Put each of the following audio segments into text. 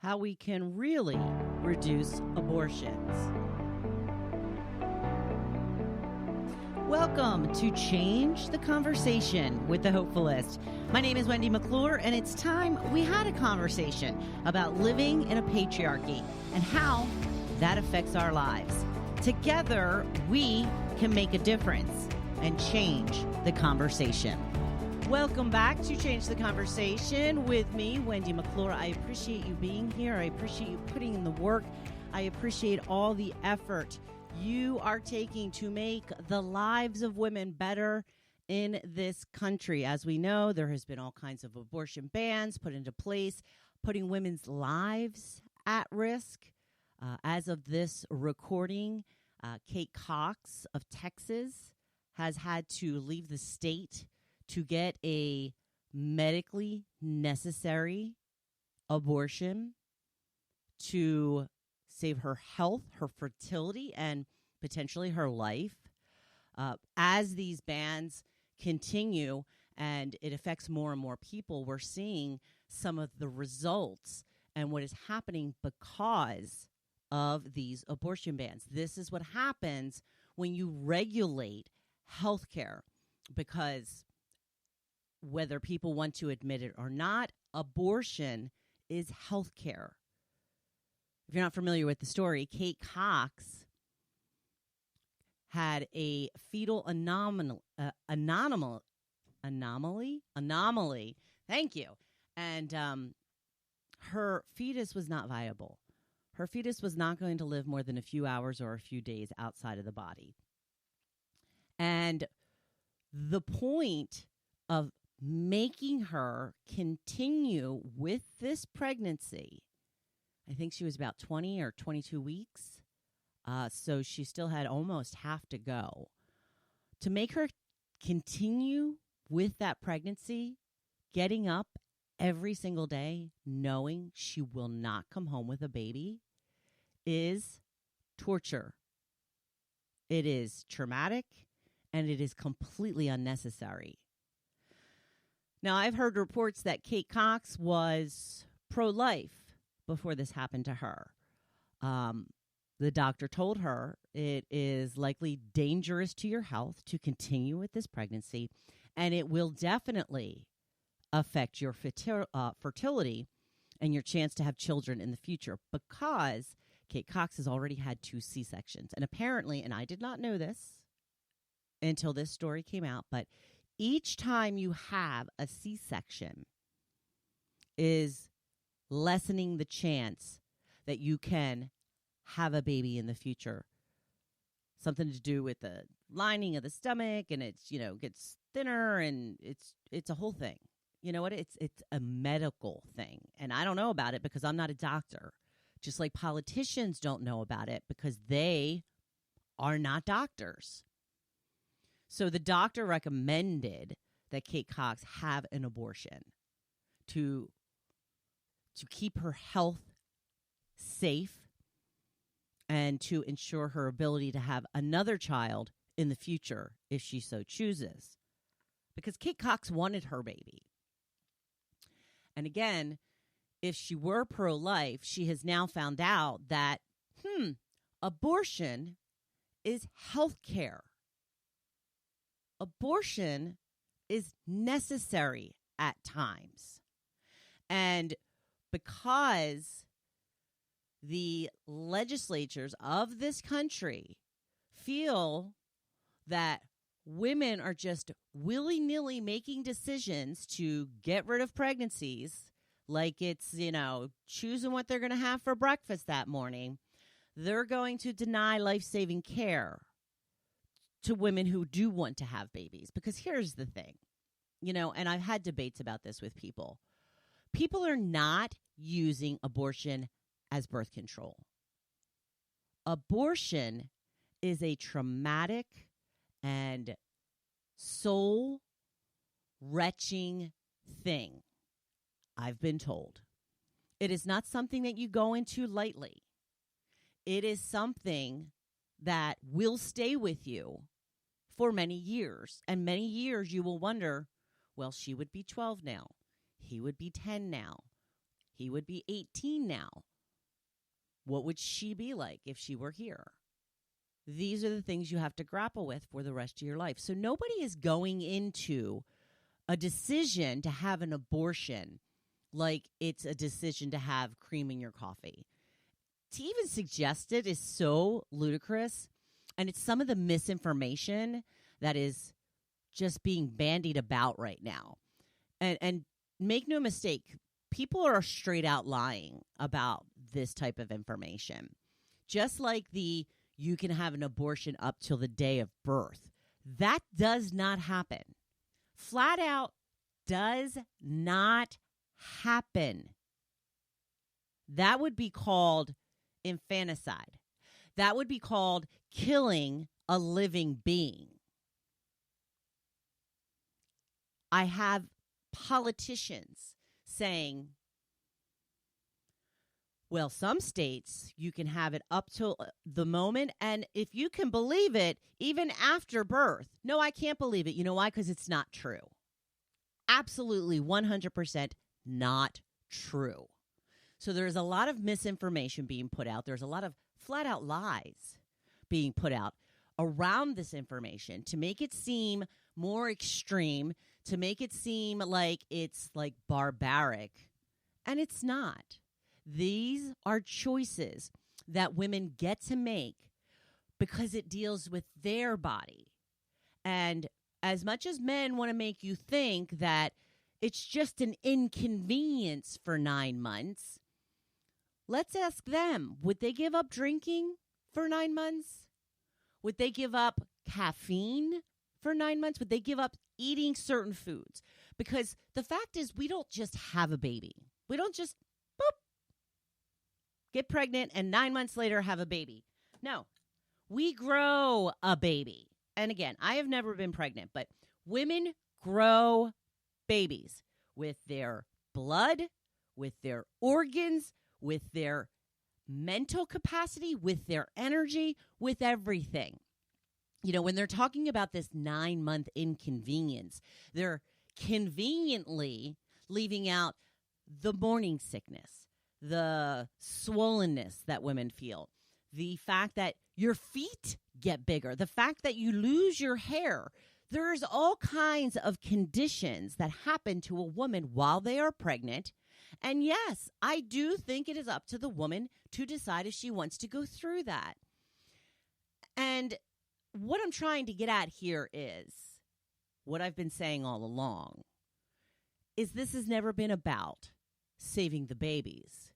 how we can really reduce abortions. Welcome to Change the Conversation with the Hopefulist. My name is Wendy McClure, and it's time we had a conversation about living in a patriarchy and how that affects our lives. Together, we can make a difference and change the conversation. Welcome back to Change the Conversation with me, Wendy McClure. I appreciate you being here. I appreciate you putting in the work. I appreciate all the effort you are taking to make the lives of women better in this country. As we know, there has been all kinds of abortion bans put into place, putting women's lives at risk. As of this recording, Kate Cox of Texas has had to leave the state to get a medically necessary abortion to save her health, her fertility, and potentially her life. As these bans continue and it affects more and more people, we're seeing some of the results and what is happening because of these abortion bans. This is what happens when you regulate healthcare, because whether people want to admit it or not, abortion is healthcare. If you're not familiar with the story, Kate Cox had a fetal anomaly. Thank you. And her fetus was not viable. Her fetus was not going to live more than a few hours or a few days outside of the body. And the point of making her continue with this pregnancy, I think she was about 20 or 22 weeks, so she still had almost half to go. To make her continue with that pregnancy, getting up every single day, knowing she will not come home with a baby, is torture. It is traumatic, and it is completely unnecessary. Now, I've heard reports that Kate Cox was pro-life before this happened to her. The doctor told her it is likely dangerous to your health to continue with this pregnancy, and it will definitely affect your fertility and your chance to have children in the future, because Kate Cox has already had 2 C-sections. And apparently, and I did not know this until this story came out, but each time you have a C-section is lessening the chance that you can have a baby in the future. Something to do with the lining of the stomach, and it's, gets thinner, and it's a whole thing. You know what? It's a medical thing. And I don't know about it because I'm not a doctor. Just like politicians don't know about it because they are not doctors. So the doctor recommended that Kate Cox have an abortion to keep her health safe and to ensure her ability to have another child in the future if she so chooses. Because Kate Cox wanted her baby. And again, if she were pro-life, she has now found out that, abortion is health care. Abortion is necessary at times. And because the legislatures of this country feel that women are just willy-nilly making decisions to get rid of pregnancies, like it's, choosing what they're going to have for breakfast that morning, they're going to deny life-saving care to women who do want to have babies. Because here's the thing, and I've had debates about this with people. People are not using abortion as birth control. Abortion is a traumatic and soul-wrenching thing, I've been told. It is not something that you go into lightly. It is something that will stay with you for many years. And many years you will wonder, well, she would be 12 now. He would be 10 now. He would be 18 now. What would she be like if she were here? These are the things you have to grapple with for the rest of your life. So nobody is going into a decision to have an abortion like it's a decision to have cream in your coffee. To even suggest it is so ludicrous, and it's some of the misinformation that is just being bandied about right now. And make no mistake, people are straight out lying about this type of information. Just like you can have an abortion up till the day of birth. That does not happen. Flat out does not happen. That would be called infanticide. That would be called killing a living being. I have politicians saying, well, some states, you can have it up till the moment, and if you can believe it, even after birth. No, I can't believe it. You know why? Because it's not true. Absolutely 100% not true. So there's a lot of misinformation being put out. There's a lot of flat-out lies being put out around this information to make it seem more extreme, to make it seem like it's like barbaric, and it's not. These are choices that women get to make because it deals with their body. And as much as men want to make you think that it's just an inconvenience for 9 months, let's ask them, would they give up drinking for 9 months? Would they give up caffeine for 9 months? Would they give up eating certain foods? Because the fact is, we don't just have a baby. We don't just, boop, get pregnant and 9 months later have a baby. No, we grow a baby. And again, I have never been pregnant, but women grow babies with their blood, with their organs, with their mental capacity, with their energy, with everything. You know, when they're talking about this 9-month inconvenience, they're conveniently leaving out the morning sickness, the swollenness that women feel, the fact that your feet get bigger, the fact that you lose your hair. There's all kinds of conditions that happen to a woman while they are pregnant. And yes, I do think it is up to the woman to decide if she wants to go through that. And what I'm trying to get at here is what I've been saying all along, is this has never been about saving the babies.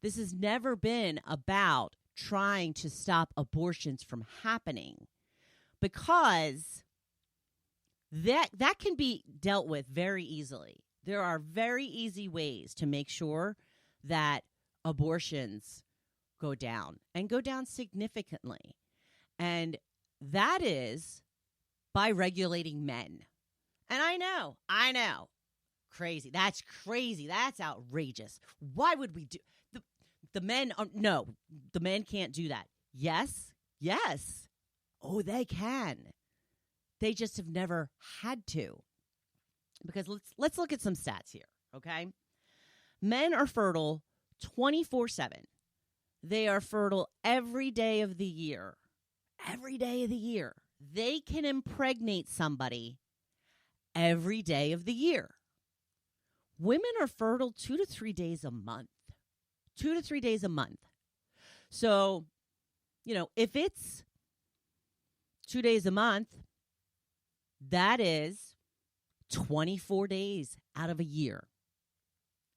This has never been about trying to stop abortions from happening, because that can be dealt with very easily. There are very easy ways to make sure that abortions go down and go down significantly. And that is by regulating men. And I know, crazy. That's crazy. That's outrageous. Why would we do the men? No, the men can't do that. Yes. Oh, they can. They just have never had to. Because let's look at some stats here, okay? Men are fertile 24/7. They are fertile every day of the year. Every day of the year. They can impregnate somebody every day of the year. Women are fertile 2 to 3 days a month. 2 to 3 days a month. So, if it's 2 days a month, that is 24 days out of a year.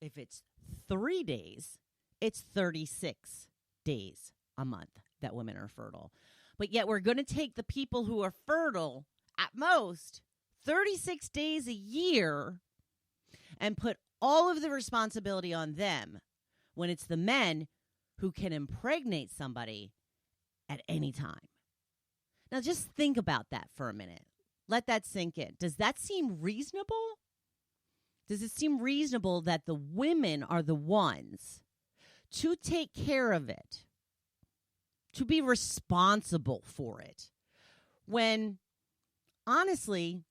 If it's 3 days, it's 36 days a month that women are fertile. But yet we're going to take the people who are fertile at most 36 days a year and put all of the responsibility on them when it's the men who can impregnate somebody at any time. Now just think about that for a minute. Let that sink in. Does that seem reasonable? Does it seem reasonable that the women are the ones to take care of it, to be responsible for it, when, honestly,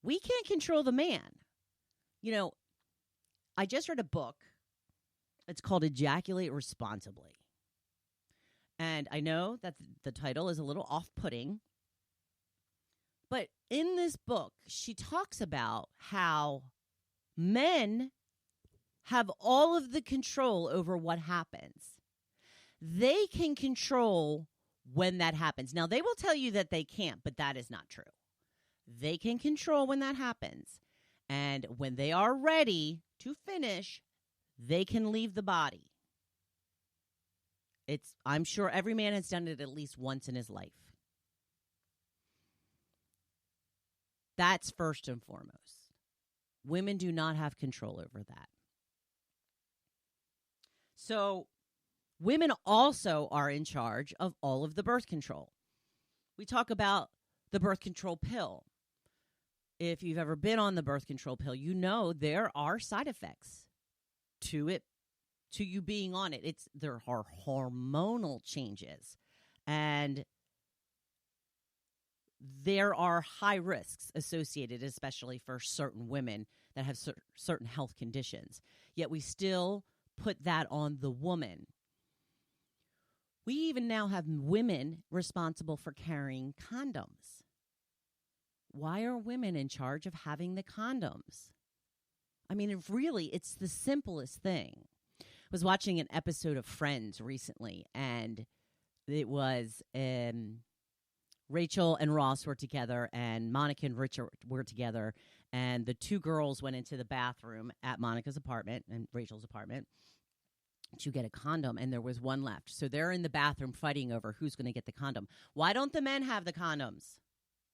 we can't control the man? I just read a book, It's called Ejaculate Responsibly. And I know that the title is a little off-putting, but in this book, she talks about how men have all of the control over what happens. They can control when that happens. Now, they will tell you that they can't, but that is not true. They can control when that happens. And when they are ready to finish, they can leave the body. I'm sure every man has done it at least once in his life. That's first and foremost. Women do not have control over that. So women also are in charge of all of the birth control. We talk about the birth control pill. If you've ever been on the birth control pill, you know there are side effects to it, to you being on it. There are hormonal changes, and there are high risks associated, especially for certain women that have certain health conditions. Yet we still put that on the woman. We even now have women responsible for carrying condoms. Why are women in charge of having the condoms? I mean, it's the simplest thing. I was watching an episode of Friends recently, and it was Rachel and Ross were together, and Monica and Richard were together, and the two girls went into the bathroom at Monica's apartment and Rachel's apartment to get a condom, and there was one left. So they're in the bathroom fighting over who's going to get the condom. Why don't the men have the condoms?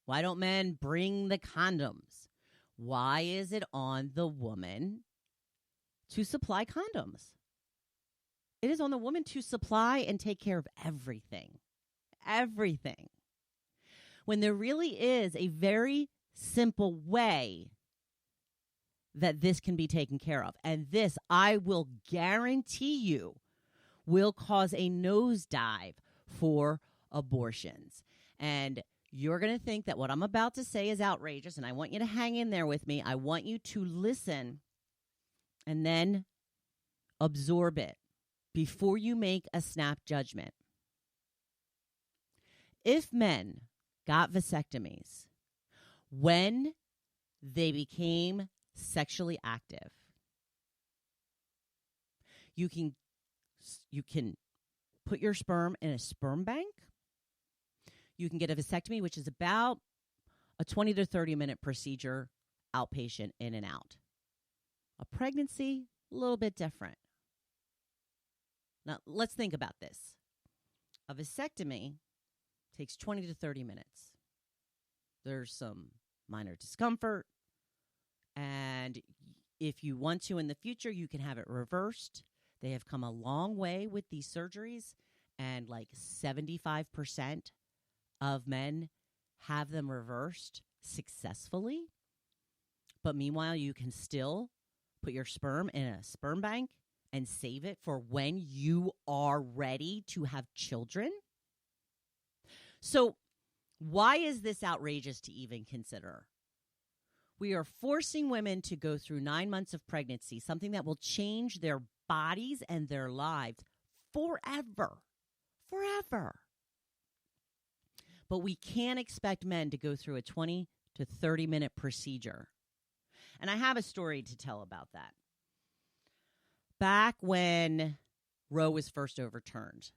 Why don't men bring the condoms? Why is it on the woman to supply condoms? It is on the woman to supply and take care of everything. Everything. When there really is a very simple way that this can be taken care of. And this, I will guarantee you, will cause a nosedive for abortions. And you're going to think that what I'm about to say is outrageous, and I want you to hang in there with me. I want you to listen and then absorb it before you make a snap judgment. If men got vasectomies when they became sexually active, you can put your sperm in a sperm bank. You can get a vasectomy, which is about a 20 to 30 minute procedure, outpatient, in and out. A pregnancy, a little bit different. Now, let's think about this. A vasectomy takes 20 to 30 minutes. There's some minor discomfort, and if you want to in the future, you can have it reversed. They have come a long way with these surgeries, and like 75% of men have them reversed successfully. But meanwhile, you can still put your sperm in a sperm bank and save it for when you are ready to have children. So why is this outrageous to even consider? We are forcing women to go through 9 months of pregnancy, something that will change their bodies and their lives forever. Forever. But we can't expect men to go through a 20 to 30 minute procedure. And I have a story to tell about that. Back when Roe was first overturned,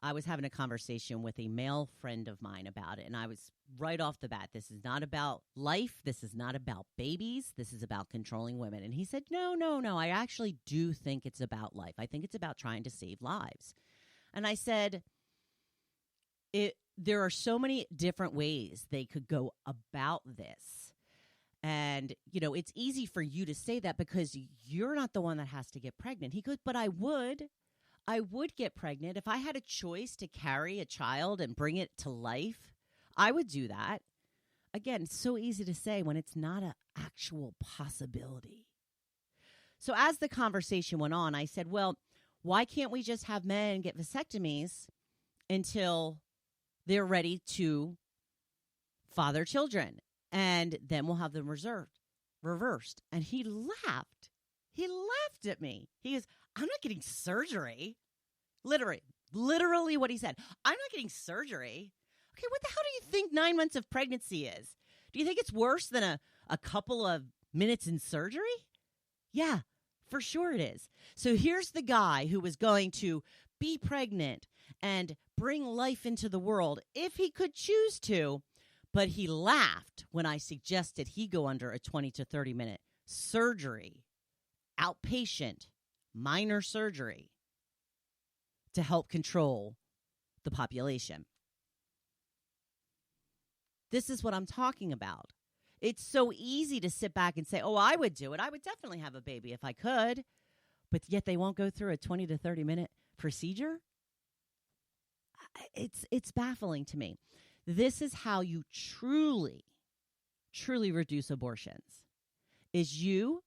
I was having a conversation with a male friend of mine about it. And I was right off the bat, this is not about life. This is not about babies. This is about controlling women. And he said, no. I actually do think it's about life. I think it's about trying to save lives. And I said, there are so many different ways they could go about this. And, it's easy for you to say that because you're not the one that has to get pregnant. He goes, but I would get pregnant. If I had a choice to carry a child and bring it to life, I would do that. Again, it's so easy to say when it's not an actual possibility. So as the conversation went on, I said, well, why can't we just have men get vasectomies until they're ready to father children? And then we'll have them reversed. And he laughed. He laughed at me. He goes, I'm not getting surgery. Literally what he said. I'm not getting surgery. Okay, what the hell do you think 9 months of pregnancy is? Do you think it's worse than a couple of minutes in surgery? Yeah, for sure it is. So here's the guy who was going to be pregnant and bring life into the world if he could choose to, but he laughed when I suggested he go under a 20 to 30 minute surgery, outpatient, minor surgery to help control the population. This is what I'm talking about. It's so easy to sit back and say, oh, I would do it. I would definitely have a baby if I could. But yet they won't go through a 20 to 30 minute procedure. It's baffling to me. This is how you truly reduce abortions, is you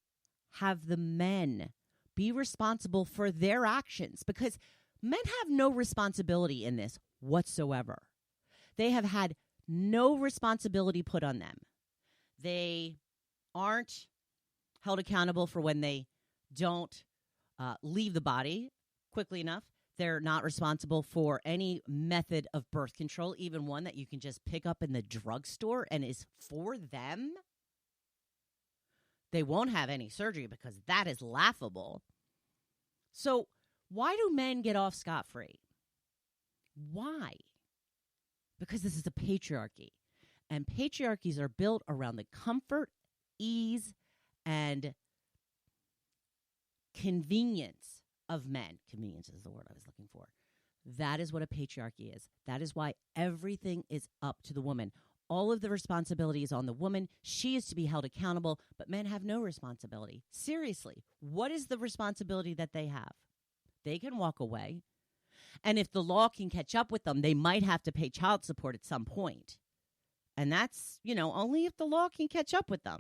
have the men be responsible for their actions, because men have no responsibility in this whatsoever. They have had no responsibility put on them. They aren't held accountable for when they don't leave the body quickly enough. They're not responsible for any method of birth control, even one that you can just pick up in the drugstore and is for them. They won't have any surgery because that is laughable. So why do men get off scot-free? Why? Because this is a patriarchy. And patriarchies are built around the comfort, ease, and convenience of men. Convenience is the word I was looking for. That is what a patriarchy is. That is why everything is up to the woman. All of the responsibility is on the woman. She is to be held accountable, but men have no responsibility. Seriously, what is the responsibility that they have? They can walk away. And if the law can catch up with them, they might have to pay child support at some point. And that's, only if the law can catch up with them.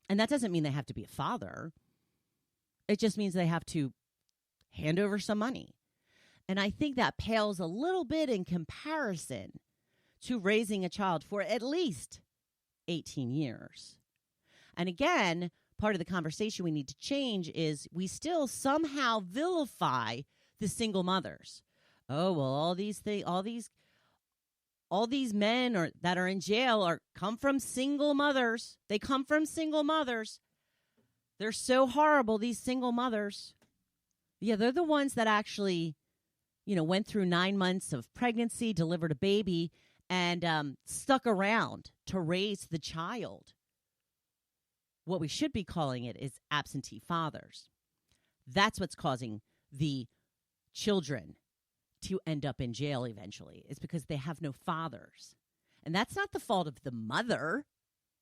And that doesn't mean they have to be a father. It just means they have to hand over some money. And I think that pales a little bit in comparison to raising a child for at least 18 years. And again, part of the conversation we need to change is we still somehow vilify the single mothers. Oh, well, all these men that are in jail come from single mothers. They come from single mothers. They're so horrible, these single mothers. Yeah, they're the ones that actually, went through 9 months of pregnancy, delivered a baby, and stuck around to raise the child. What we should be calling it is absentee fathers. That's what's causing the children to end up in jail eventually. It's because they have no fathers. And that's not the fault of the mother.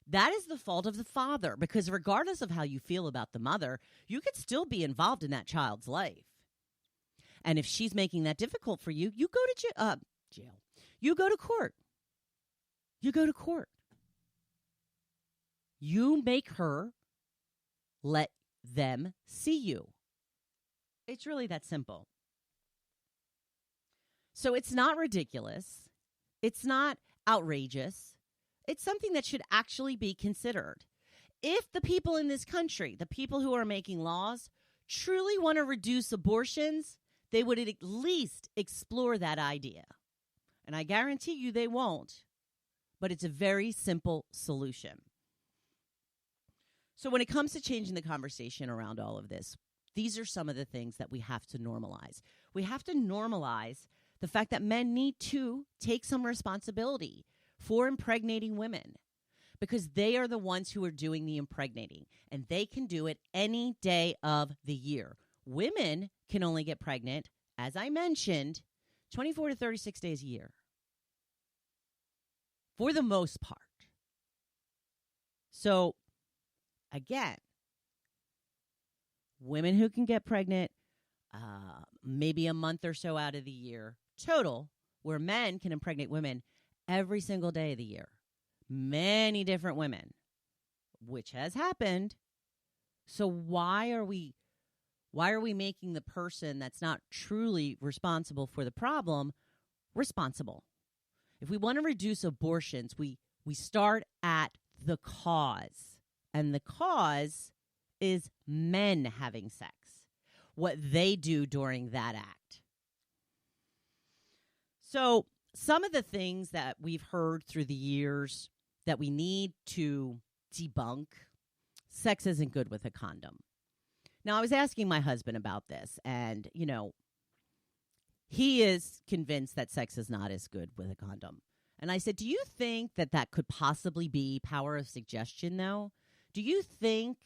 That is the fault of the father, because regardless of how you feel about the mother, you could still be involved in that child's life. And if she's making that difficult for you, you go to jail. You go to court. You go to court. You make her let them see you. It's really that simple. So it's not ridiculous. It's not outrageous. It's something that should actually be considered. If the people in this country, the people who are making laws, truly want to reduce abortions, they would at least explore that idea. And I guarantee you they won't. But it's a very simple solution. So when it comes to changing the conversation around all of this, these are some of the things that we have to normalize. We have to normalize the fact that men need to take some responsibility for impregnating women, because they are the ones who are doing the impregnating, and they can do it any day of the year. Women can only get pregnant, as I mentioned, 24 to 36 days a year, for the most part. So, again, women who can get pregnant maybe a month or so out of the year total, where men can impregnate women every single day of the year. Many different women, which has happened. So why are we making the person that's not truly responsible for the problem responsible? If we want to reduce abortions, we start at the cause. And the cause is men having sex, what they do during that act. So some of the things that we've heard through the years that we need to debunk: sex isn't good with a condom. Now, I was asking my husband about this, and, he is convinced that sex is not as good with a condom. And I said, do you think that that could possibly be power of suggestion, though? Do you think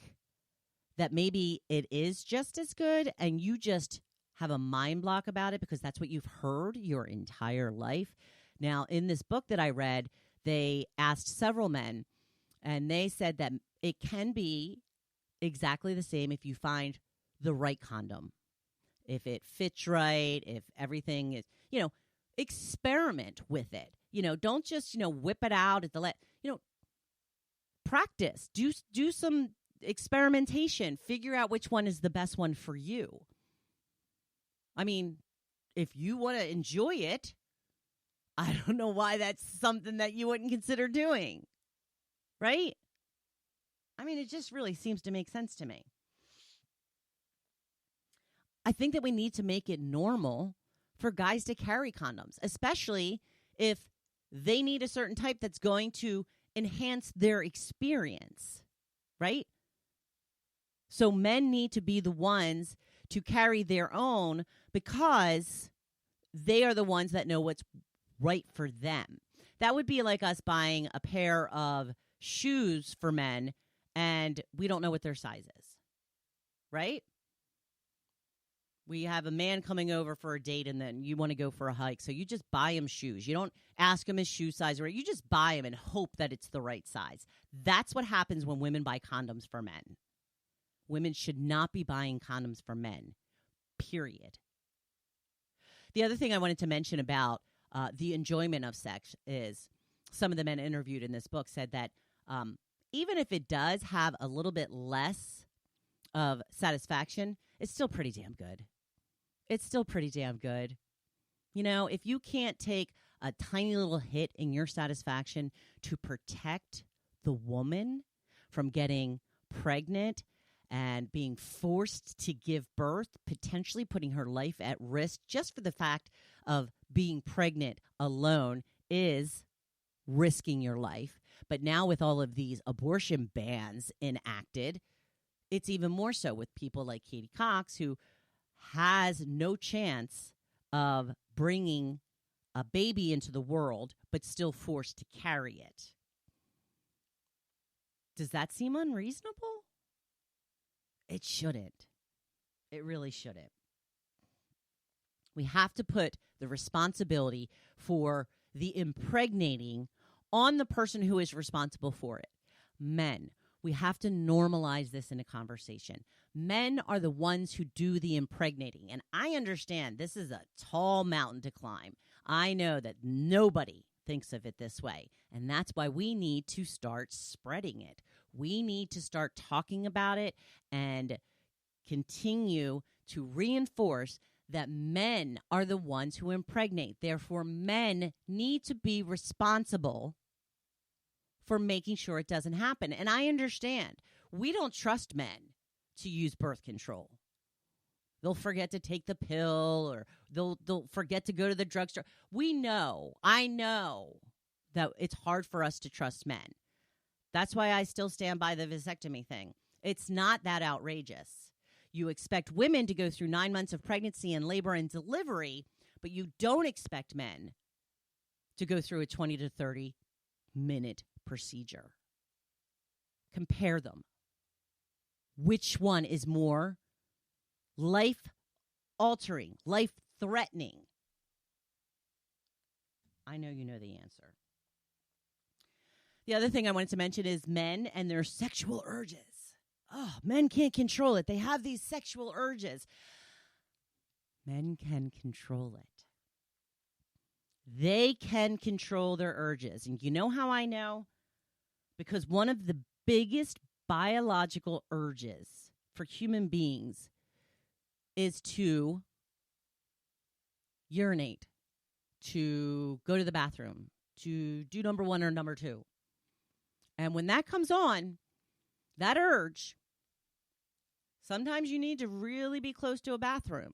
that maybe it is just as good and you just have a mind block about it because that's what you've heard your entire life? Now, in this book that I read, they asked several men, and they said that it can be exactly the same if you find the right condom, if it fits right, if everything is, experiment with it. Don't just, whip it out at the practice, do some experimentation, figure out which one is the best one for you. I mean, if you want to enjoy it, I don't know why that's something that you wouldn't consider doing, right? I mean, it just really seems to make sense to me. I think that we need to make it normal for guys to carry condoms, especially if they need a certain type that's going to enhance their experience, right? So men need to be the ones to carry their own because they are the ones that know what's right for them. That would be like us buying a pair of shoes for men and we don't know what their size is, right? We have a man coming over for a date and then you want to go for a hike. So you just buy him shoes. You don't ask him his shoe size, or you just buy him and hope that it's the right size. That's what happens when women buy condoms for men. Women should not be buying condoms for men, period. The other thing I wanted to mention about the enjoyment of sex is some of the men interviewed in this book said that even if it does have a little bit less of satisfaction, it's still pretty damn good. It's still pretty damn good. If you can't take a tiny little hit in your satisfaction to protect the woman from getting pregnant and being forced to give birth, potentially putting her life at risk just for the fact of being pregnant alone is risking your life. But now with all of these abortion bans enacted, it's even more so with people like Katie Cox, who has no chance of bringing a baby into the world, but still forced to carry it. Does that seem unreasonable? It shouldn't. It really shouldn't. We have to put the responsibility for the impregnating on the person who is responsible for it. Men, we have to normalize this in a conversation. Men are the ones who do the impregnating. And I understand this is a tall mountain to climb. I know that nobody thinks of it this way. And that's why we need to start spreading it. We need to start talking about it and continue to reinforce that men are the ones who impregnate. Therefore, men need to be responsible for making sure it doesn't happen. And I understand we don't trust men to use birth control. They'll forget to take the pill, or they'll forget to go to the drugstore. I know that it's hard for us to trust men. That's why I still stand by the vasectomy thing. It's not that outrageous. You expect women to go through 9 months of pregnancy and labor and delivery, but you don't expect men to go through a 20 to 30 minute procedure. Compare them. Which one is more life-altering, life-threatening? I know you know the answer. The other thing I wanted to mention is men and their sexual urges. Oh, men can't control it. They have these sexual urges. Men can control it. They can control their urges. And you know how I know? Because one of the biggest biological urges for human beings is to urinate, to go to the bathroom, to do number one or number two. And when that comes on, that urge, Sometimes you need to really be close to a bathroom.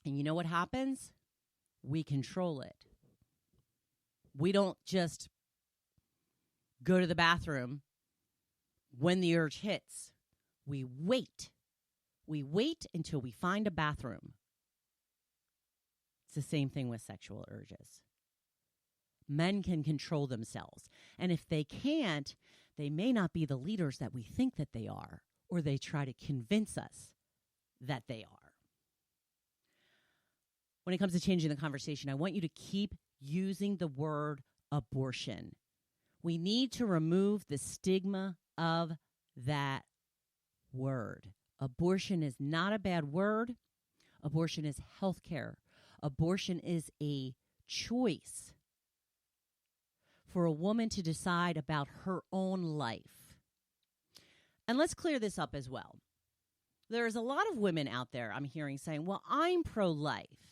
And you know what happens? We control it. We don't just go to the bathroom when the urge hits. We wait. We wait until we find a bathroom. It's the same thing with sexual urges. Men can control themselves. And if they can't, they may not be the leaders that we think that they are, or they try to convince us that they are. When it comes to changing the conversation, I want you to keep using the word abortion. We need to remove the stigma of that word. Abortion is not a bad word. Abortion is health care. Abortion is a choice for a woman to decide about her own life. And let's clear this up as well. There's a lot of women out there I'm hearing saying, well, I'm pro-life,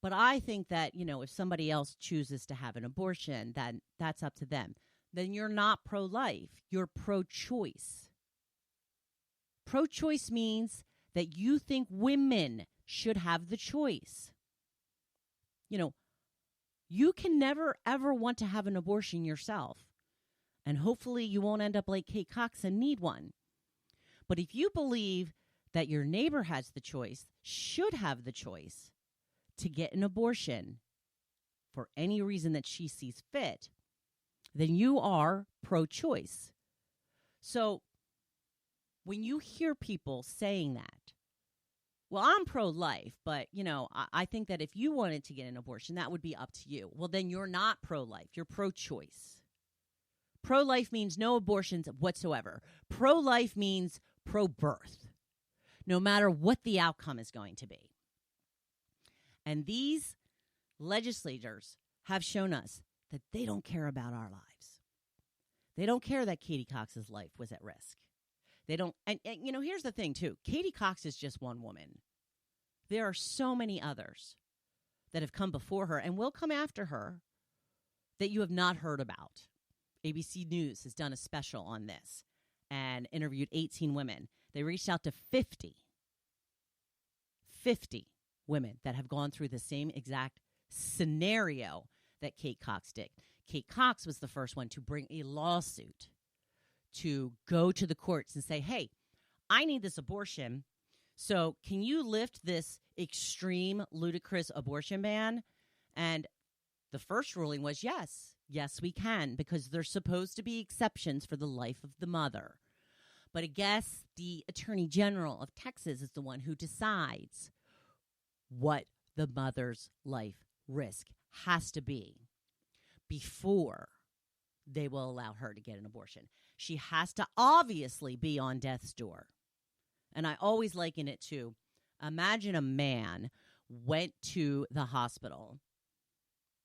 but I think that, if somebody else chooses to have an abortion, then that's up to them. Then you're not pro-life. You're pro-choice. Pro-choice means that you think women should have the choice. You can never, ever want to have an abortion yourself. And hopefully you won't end up like Kate Cox and need one. But if you believe that your neighbor has the choice, should have the choice to get an abortion for any reason that she sees fit, then you are pro-choice. So when you hear people saying that, well, I'm pro-life, but, I think that if you wanted to get an abortion, that would be up to you. Well, then you're not pro-life. You're pro-choice. Pro-life means no abortions whatsoever. Pro-life means pro-birth, no matter what the outcome is going to be. And these legislators have shown us that they don't care about our lives. They don't care that Katie Cox's life was at risk. They don't, and here's the thing too. Katie Cox is just one woman. There are so many others that have come before her and will come after her that you have not heard about. ABC News has done a special on this and interviewed 18 women. They reached out to 50 women that have gone through the same exact scenario that Kate Cox did. Kate Cox was the first one to bring a lawsuit to go to the courts and say, hey, I need this abortion, so can you lift this extreme, ludicrous abortion ban? And the first ruling was yes. Yes, we can, because there's supposed to be exceptions for the life of the mother. But I guess the Attorney General of Texas is the one who decides what the mother's life risk has to be before they will allow her to get an abortion. She has to obviously be on death's door. And I always liken it to, imagine a man went to the hospital.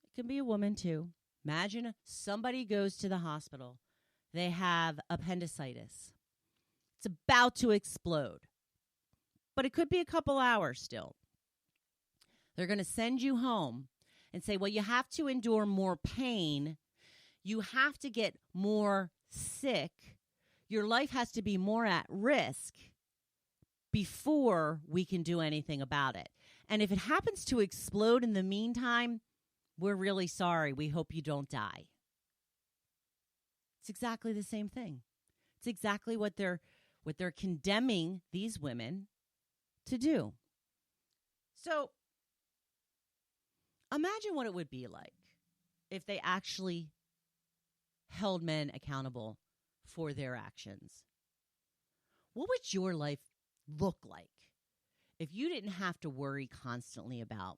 It can be a woman too. Imagine somebody goes to the hospital. They have appendicitis. It's about to explode. But it could be a couple hours still. They're going to send you home and say, well, you have to endure more pain. You have to get more sick. Your life has to be more at risk before we can do anything about it. And if it happens to explode in the meantime, we're really sorry. We hope you don't die. It's exactly the same thing. It's exactly what they're condemning these women to do. So imagine what it would be like if they actually held men accountable for their actions. What would your life look like if you didn't have to worry constantly about,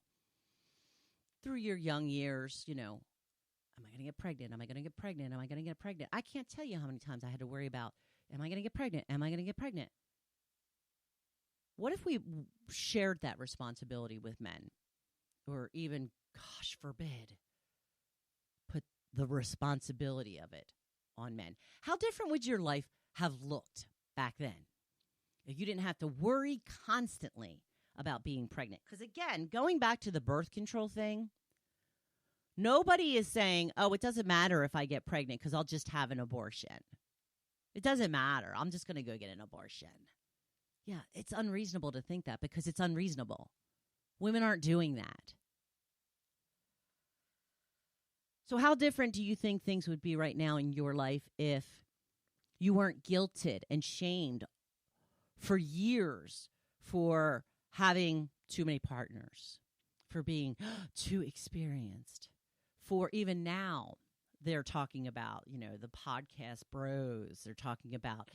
through your young years, am I going to get pregnant? Am I going to get pregnant? Am I going to get pregnant? I can't tell you how many times I had to worry about, am I going to get pregnant? Am I going to get pregnant? What if we shared that responsibility with men? Or even, gosh forbid, put the responsibility of it on men. How different would your life have looked back then if you didn't have to worry constantly about being pregnant? Because again, going back to the birth control thing, nobody is saying, oh, it doesn't matter if I get pregnant because I'll just have an abortion. It doesn't matter. I'm just going to go get an abortion. Yeah, it's unreasonable to think that because it's unreasonable. Women aren't doing that. So how different do you think things would be right now in your life if you weren't guilted and shamed for years for having too many partners, for being too experienced, for even now they're talking about, the podcast bros. They're talking about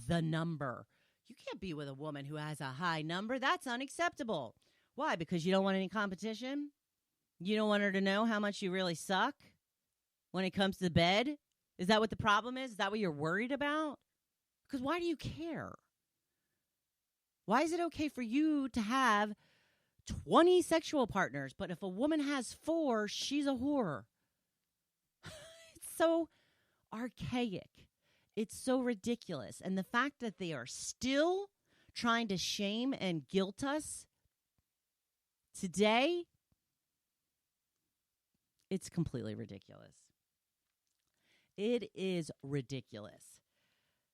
the number. You can't be with a woman who has a high number. That's unacceptable. Why? Because you don't want any competition? You don't want her to know how much you really suck when it comes to bed? Is that what the problem is? Is that what you're worried about? Because why do you care? Why is it okay for you to have 20 sexual partners, but if a woman has 4, she's a whore? It's so archaic. It's so ridiculous. And the fact that they are still trying to shame and guilt us today, it's completely ridiculous. It is ridiculous.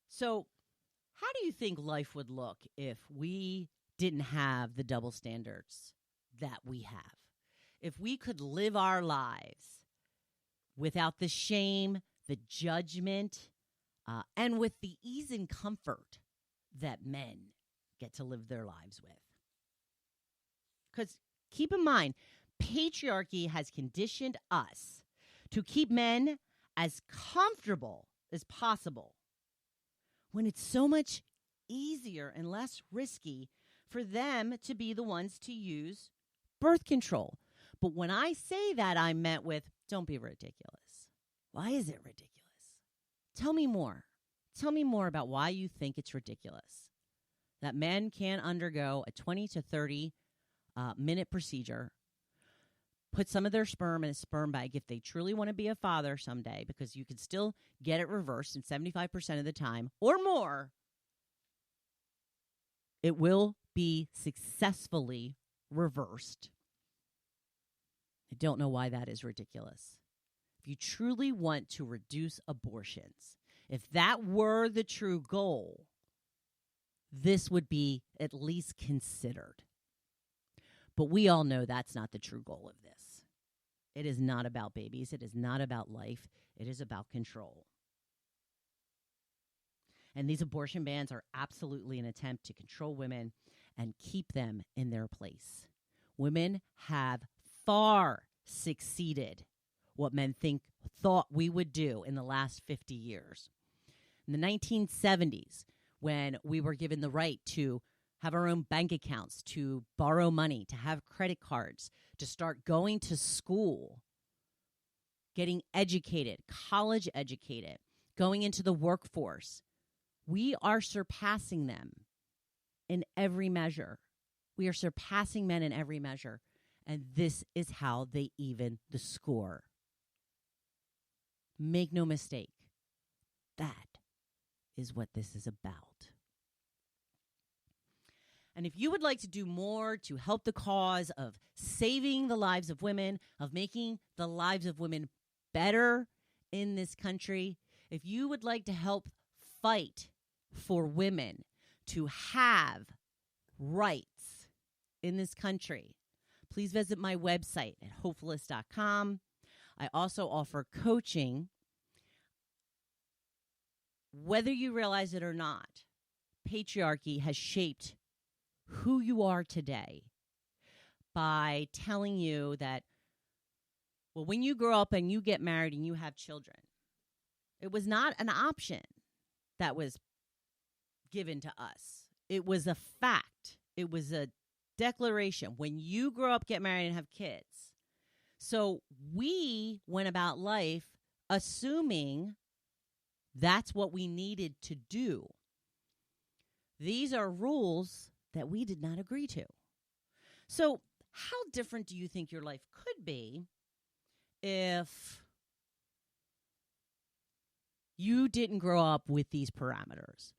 So, how do you think life would look if we didn't have the double standards that we have? If we could live our lives without the shame, the judgment, and with the ease and comfort that men get to live their lives with. Because keep in mind, patriarchy has conditioned us to keep men as comfortable as possible when it's so much easier and less risky for them to be the ones to use birth control. But when I say that, I'm met with, don't be ridiculous. Why is it ridiculous? Tell me more. Tell me more about why you think it's ridiculous that men can undergo a 20 to 30 minute procedure, put some of their sperm in a sperm bag if they truly want to be a father someday, because you can still get it reversed in 75% of the time or more. It will be successfully reversed. I don't know why that is ridiculous. If you truly want to reduce abortions, if that were the true goal, this would be at least considered. But we all know that's not the true goal of this. It is not about babies. It is not about life. It is about control. And these abortion bans are absolutely an attempt to control women and keep them in their place. Women have far succeeded what men thought we would do in the last 50 years. In the 1970s, when we were given the right to have our own bank accounts, to borrow money, to have credit cards, to start going to school, getting educated, college educated, going into the workforce, we are surpassing them in every measure. We are surpassing men in every measure. And this is how they even the score. Make no mistake. That is what this is about. And if you would like to do more to help the cause of saving the lives of women, of making the lives of women better in this country, if you would like to help fight for women to have rights in this country, please visit my website at hopefulist.com. I also offer coaching. Whether you realize it or not, patriarchy has shaped who you are today by telling you that, well, when you grow up and you get married and you have children, it was not an option that was given to us. It was a fact. It was a declaration. When you grow up, get married, and have kids. So we went about life assuming that's what we needed to do. These are rules that we did not agree to. So how different do you think your life could be if you didn't grow up with these parameters?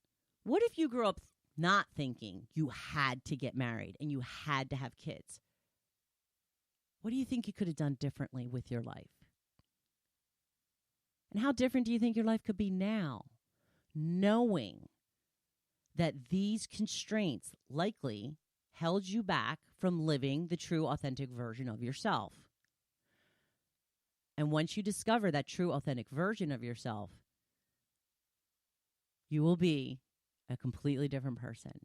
What if you grew up not thinking you had to get married and you had to have kids? What do you think you could have done differently with your life? And how different do you think your life could be now, knowing that these constraints likely held you back from living the true, authentic version of yourself. And once you discover that true, authentic version of yourself, you will be a completely different person.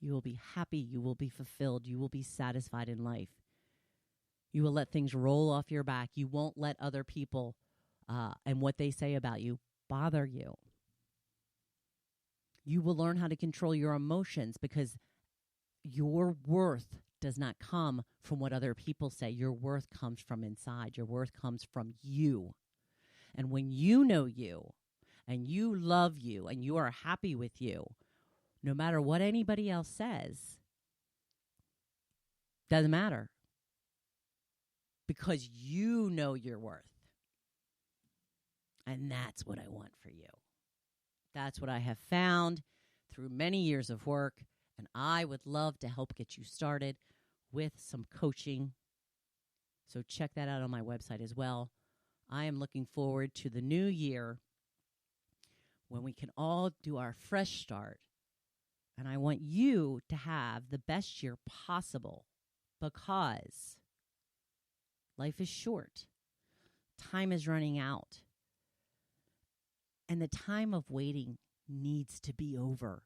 You will be happy. You will be fulfilled. You will be satisfied in life. You will let things roll off your back. You won't let other people and what they say about you bother you. You will learn how to control your emotions because your worth does not come from what other people say. Your worth comes from inside. Your worth comes from you. And when you know you and you love you and you are happy with you, no matter what anybody else says, doesn't matter. Because you know your worth. And that's what I want for you. That's what I have found through many years of work. And I would love to help get you started with some coaching. So check that out on my website as well. I am looking forward to the new year when we can all do our fresh start. And I want you to have the best year possible because life is short. Time is running out. And the time of waiting needs to be over.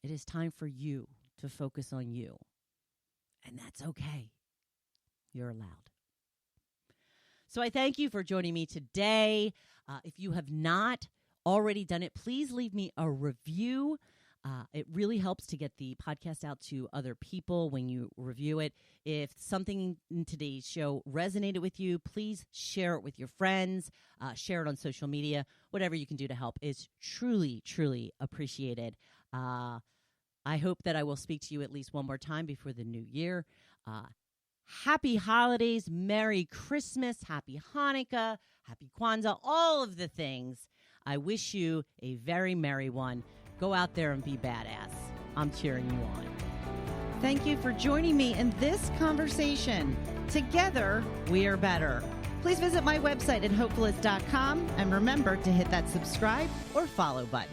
It is time for you to focus on you. And that's okay. You're allowed. So I thank you for joining me today. If you have not already done it, please leave me a review. It really helps to get the podcast out to other people when you review it. If something in today's show resonated with you, please share it with your friends, share it on social media. Whatever you can do to help is truly, truly appreciated. I hope that I will speak to you at least one more time before the new year. Happy holidays, Merry Christmas, Happy Hanukkah, Happy Kwanzaa, all of the things. I wish you a very merry one. Go out there and be badass. I'm cheering you on. Thank you for joining me in this conversation. Together, we are better. Please visit my website at hopefulist.com and remember to hit that subscribe or follow button.